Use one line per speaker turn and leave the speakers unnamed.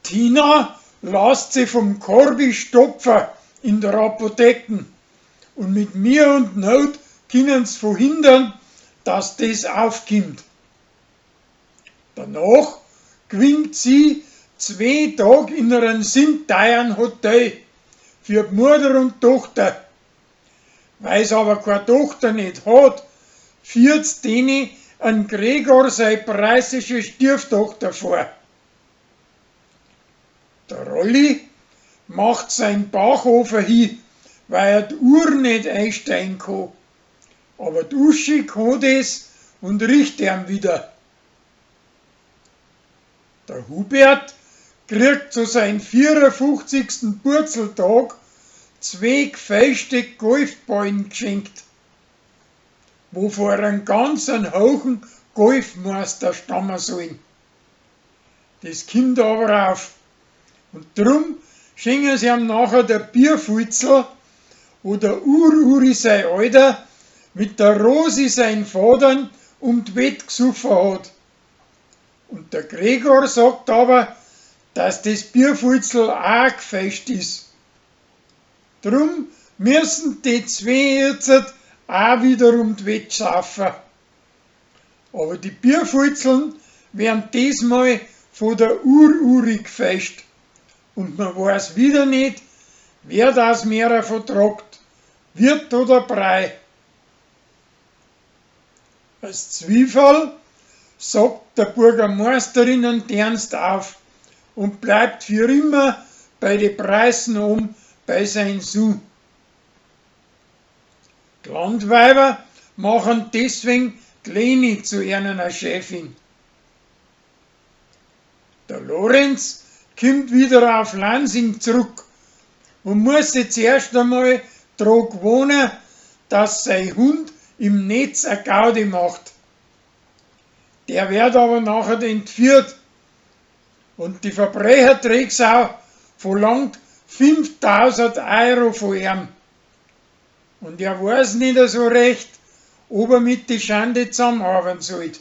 Tina lässt sie vom Korbi stopfen in der Apotheken und mit mir und Not können's verhindern, dass das aufkommt. Danach gewinnt sie 2 Tage in einem sindteuren Hotel für die Mutter und Tochter. Weil sie aber keine Tochter nicht hat, führt's denen an Gregor seine preußische Stieftochter vor. Der Rolli macht seinen Bauchofer hin, weil er die Uhr nicht einsteigen kann. Aber die Uschi kann das und riecht ihm wieder. Der Hubert kriegt zu seinem 54. Purzeltag 2 gefälschte Golfballen geschenkt, wo vor einem ganzen Haufen Golfmeister stammen sollen. Das kommt aber auf. Und drum schenken sie ihm nachher der Bierfutzel, wo der Uri sein Alter mit der Rosi sein Vater die Wett gesoffen hat. Und der Gregor sagt aber, dass das Bierfutzel auch gefälscht ist. Drum müssen die 2 jetzt auch wiederum die Wett saufen. Aber die Bierfutzeln werden diesmal von der Uri gefälscht. Und man weiß wieder nicht, wer das mehr vertragt, Wirt oder Brei. Als Zwiefall sagt der Bürgermeisterin einen Ernst auf und bleibt für immer bei den Preisen oben bei seinem Sohn. Die Landweiber machen deswegen die Leni zu einer Chefin. Der Lorenz kommt wieder auf Lansing zurück und muss jetzt erst einmal daran gewöhnen, dass sein Hund im Netz eine Gaudi macht. Der wird aber nachher entführt und die Verbrecherträgsau verlangt 5.000 € von ihm. Und er weiß nicht so recht, ob er mit die Schande zusammenarbeiten soll.